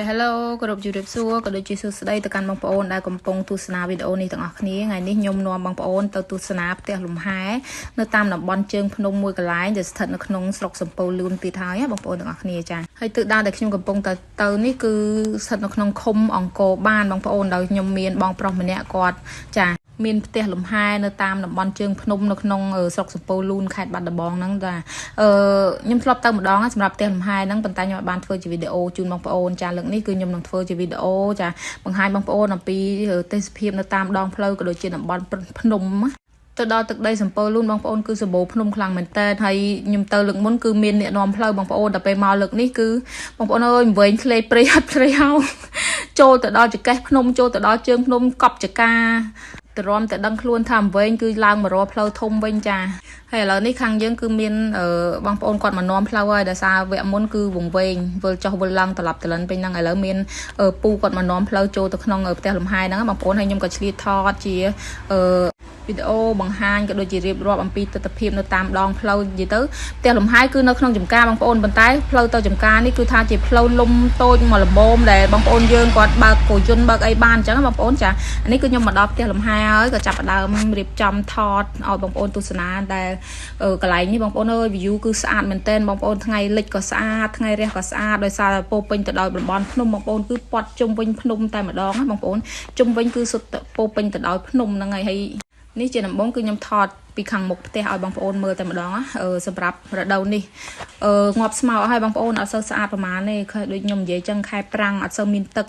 Hello គោរពជម្រាបសួរក៏ដូចជាសួស្តីទៅកាន់បងប្អូនដែលកំពុងទស្សនាវីដេអូនេះទាំងអស់គ្នាថ្ងៃនេះខ្ញុំនាំបងប្អូនទៅទស្សនាផ្ទះលំហែនៅតាមតំបន់ជើងភ្នំមួយកន្លែងដែលស្ថិតនៅក្នុងស្រុកសំពៅលួនទៀតហើយបងប្អូនទាំងអស់គ្នាចាហើយទិសដៅដែលខ្ញុំកំពុងទៅនេះគឺស្ថិតនៅក្នុងឃុំអង្គរបានបងប្អូនដោយខ្ញុំមានបងប្រុសម្នាក់គាត់ចាមានផ្ទះលំហែនៅតាមតំបន់ជើងភ្នំនៅក្នុងស្រុកសំពៅលួនខេត្តបាត់ដំបងហ្នឹងចាខ្ញុំធ្លាប់ទៅម្ដងសម្រាប់ផ្ទះលំហែហ្នឹងប៉ុន្តែខ្ញុំបានធ្វើជាវីដេអូជូនបងប្អូនចាលើកនេះគឺខ្ញុំនឹងធ្វើជាវីដេអូចាបង្ហាញបងប្អូនអំពីទេសភាពនៅតាមដងផ្លូវក៏ដូចជាតំបន់ភ្នំទៅដល់ទឹកដីសំពៅលួនបងប្អូនគឺសម្បូរភ្នំខ្លាំងមែនតើហើយខ្ញុំទៅលើកមុនគឺមានអ្នកនាំផ្លូវបងប្អូនតែពេលមកលើកនេះគឺបងប្អូនអើយវែងធ្លេព្រៃអត់ព្រៃហោចូលទៅដល់ចកេះភ្នំចូលទៅដល់ជើងភ្នំកប់ចកាទៅរំតែដឹងខ្លួនថាវែងគឺឡើងមករកផ្លូវធំវិញចាហើយឥឡូវនេះខាងយើងគឺមានបងប្អូនគាត់មកនាំផ្លូវហើយដោយសារវគ្គមុនគឺវង្វេងវិលចុះវិលឡើងត្រឡប់ត្រឡិនពេញហ្នឹងឥឡូវមានពូគាត់មកនាំផ្លូវចូលទៅក្នុងផ្ទះលំហែហ្នឹងបងប្អូនហើយខ្ញុំក៏ឆ្លៀតថតជាវីដេអូបង្ហាញក៏ដូចជារៀបរាប់អំពីទស្សនវិជ្ជានៅតាមដងផ្លូវនិយាយទៅផ្ទះលំហែគឺនៅក្នុងចំការបងប្អូនប៉ុន្តែផ្លូវទៅចំការនេះគឺថាជាផ្លូវលំតូចមកល្មមដែលបងប្អូនយើងគាត់បើកកោយន្តបើកអីបានអញ្ចឹងបងប្អូនចាអានេះគឺខ្ញុំមកដល់ផ្ទះលំហែហើយក៏ចាប់ផ្ដើមរៀបចំថតឲ្យបងប្អូនទស្សនាដែលកន្លែងនេះបងប្អូនអើយ view គឺស្អាតមែនទែនបងប្អូនថ្ងៃលិចក៏ស្អាតថ្ងៃរះក៏ស្អាតដោយសារពោពេញទៅដោយតំបន់ភ្នំបងប្អូនគឺព័ទ្ធជុំវិញភ្នំតែម្ដងបងប្អូនជុំវិញគឺសុទ្ធពោពេញទៅដោយភ្នំហ្នឹងហើយនេះជាដំបូងគឺខ្ញុំថតពីខាងមុខផ្ទះឲ្យបងប្អូនមើលតែម្ដងសម្រាប់រដូវនេះងាប់ស្មៅឲ្យបងប្អូនអត់សូវស្អាតប្រហែលទេដូចខ្ញុំនិយាយចឹងខែប្រាំងអត់សូវមានទឹក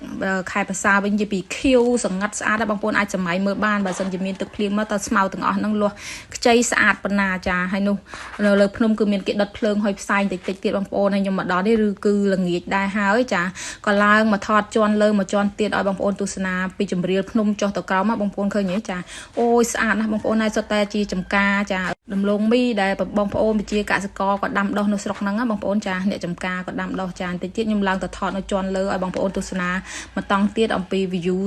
ខែភាសាវិញនិយាយពីខៀវសង្ងាត់ស្អាតដែរបងប្អូនអាចសម័យមើលបានបើសិនជាមានទឹកភ្លៀងមកតើស្មៅទាំងអស់ហ្នឹងលាស់ខ្ចីស្អាតប៉ុណ្ណាចាហើយនោះនៅលើភ្នំគឺមានគេដុតភ្លើងហុយផ្សែងតិចទៀតបងប្អូនហើយខ្ញុំមកដល់នេះឬគឺល្ងាចដែរហើយចាក៏ឡើងមកថតជន់លើមកជន់ទៀតឲ្យបងប្អូនទស្សនាពីជំរាលភ្នំចុះទៅក្រោមមកបងប្អូនឃើញទេចាអូយស្អាតណាស់បងប្អូនហើយសុទ្ធតែជាចំការចាដំឡូងមីដែលបងប្អូនប្រជាកសិករគាត់ដាំដុះនៅស្រុកហ្នឹងបងប្អូនចាអ្នកចំការគាត់ដាំដុះចាបន្តិចទៀតខ្ញុំឡើងទៅថតនៅជាន់លើឲ្យបងប្អូនទស្សនាមកតង់ទៀតអំពី view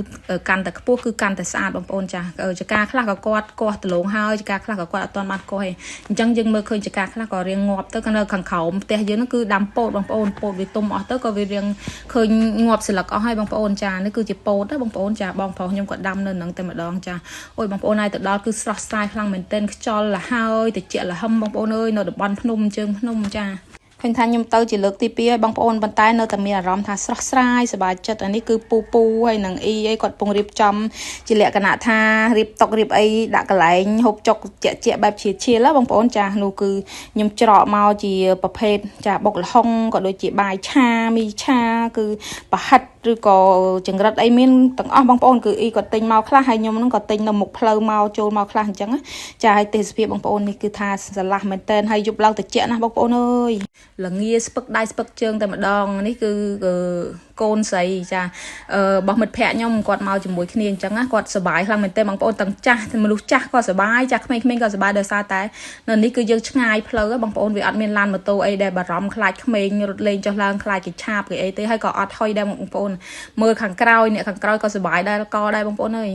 កាន់តែខ្ពស់គឺកាន់តែស្អាតបងប្អូនចាចការខ្លះក៏គាត់កោះដលងហើយចការខ្លះក៏គាត់អត់ទាន់បានកោះទេអញ្ចឹងយើងមើលឃើញចការខ្លះក៏រៀងងាប់ទៅនៅខាងក្រោមផ្ទះយើងហ្នឹងគឺដាំពោតបងប្អូនពោតវាទុំអស់ទៅក៏វារៀងឃើញងាប់ស្លឹកអស់ហើយបងប្អូនចានេះគឺជាពោតណាបងប្អូនចាបងប្រុសខ្ញុំក៏ដាំនៅហ្នឹងតែម្ដងចាអូយបងប្អូនហើយទៅដល់គឺស្រស់ស្រាយខ្លាំងមែនទែនខ្យល់លហើយតិចលហឹមបងប្អូនអើយនៅតំបន់ភ្នំជើងភ្នំចាឃើញថាខ្ញុំទៅជាលើកទី2ហើយបងប្អូនប៉ុន្តែនៅតែមានអារម្មណ៍ថាស្រស់ស្រាយសប្បាយចិត្តអានេះគឺពូហើយនឹងអីគាត់កំពុងរៀបចំជាលក្ខណៈថារៀបតុរៀបអីដាក់កន្លែងហូបចុកជាបែបឈៀលបងប្អូនចានោះគឺខ្ញុំច្រកមកជាប្រភេទចាបុកល្ហុងក៏ដូចជាបាយឆាមីឆាគឺប្រហិតឬក៏ចង្រិតអីមានទាំងអស់បងប្អូនគឺអីគាត់ទិញមកខ្លះហើយខ្ញុំហ្នឹងក៏ទិញនៅមុខផ្លូវមកចូលមកខ្លះអញ្ចឹងចាហើយទេសភាពបងប្អូននេះគឺថាស្រឡះមែនតើហើយយប់ឡើងតិចណាស់បងប្អូនអើយល្ងាស្ពឹកដៃស្ពឹកជើងតែម្ដងនេះគឺកូនស្រីចារបស់មិត្តភ័ក្ដិខ្ញុំគាត់មកជាមួយគ្នាអញ្ចឹងគាត់សប្បាយខ្លាំងមែនទែនបងប្អូនទាំងចាស់មនុស្សចាស់ក៏សប្បាយចាស់ក្មេងៗក៏សប្បាយដោយសារតែនៅនេះគឺយើងឆ្ងាយផ្លូវបងប្អូនវាអត់មានឡានម៉ូតូអីដែលបារម្ភខ្លាចក្មេងរត់លេងចុះឡើងខ្លាចគេឆាបគេអីទេហើយក៏អត់ហុយដែរបងប្អូនមើលខាងក្រោយអ្នកខាងក្រោយក៏សប្បាយដែរក៏ដែរបងប្អូនអើយ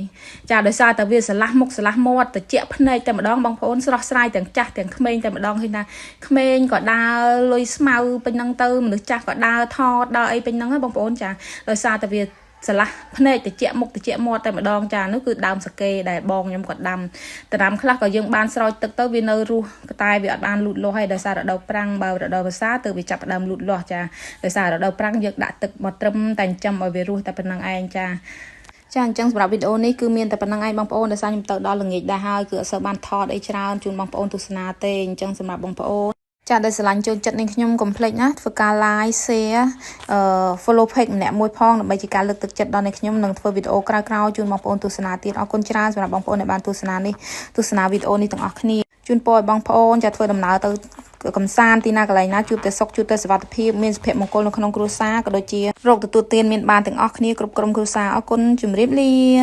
ចាដោយសារតែវាស្រឡះមុខស្រឡះមាត់ត្រជាក់ភ្នែកតែម្ដងបងប្អូនស្រស់ស្រាយទាំងចាស់ទាំងក្មេងតែម្ដងឃើញថាក្មេងក៏ដើរលុយស្មៅពេញហ្នឹងទៅមនុស្សចាស់ក៏ដើរថតដើរអីពេញហ្នឹងបងប្អូនចាដោយសារតែវាស្រឡះភ្នែកត្រជាក់មុខត្រជាក់មាត់តែម្ដងចានោះគឺដើមសាកេដែលបងខ្ញុំគាត់ដាំខ្លះក៏យើងបានស្រោចទឹកទៅវានៅរស់តែវាអត់បានលូតលាស់ហើយដោយសាររដូវប្រាំងបើរដូវវស្សាទៅវាចាប់ផ្ដើមលូតលាស់ចាដោយសាររដូវប្រាំងយើងដាក់ទឹកមកត្រឹមតែចិញ្ចឹមឲ្យវារស់តែប៉ុណ្្នឹងឯងចាអញ្ចឹងសម្រាប់វីដេអូនេះគឺមានតែប៉ុណ្្នឹងឯងបងប្អូនដោយសារខ្ញុំទៅដល់ល្ងាចដែរហើយគឺអត់សូវបានថតអីច្រើនជូនបងប្អូនទស្សនាទេអញ្ចឹងសម្រាប់បងប្អូនចាដែលស្រឡាញ់ចូលចិត្តនេះខ្ញុំកុំភ្លេចណាធ្វើការ like share follow page ម្នាក់មួយផងដើម្បីជាការលើកទឹកចិត្តដល់អ្នកខ្ញុំនឹងធ្វើវីដេអូក្រោយៗជូនបងប្អូនទស្សនាទៀតអរគុណច្រើនសម្រាប់បងប្អូនដែលបានទស្សនាវីដេអូនេះទាំងអស់គ្នាជូនពរឲ្យបងប្អូនចាធ្វើដំណើរទៅកំសាន្តទីណាកន្លែងណាជួបតែសុខជួបតែសុវត្ថិភាពមានសុភមង្គលនៅក្នុងគ្រួសារក៏ដូចជារកទទួលទានមានបានទាំងអស់គ្នាគ្រប់ក្រុមគ្រួសារអរគុណជម្រាបលា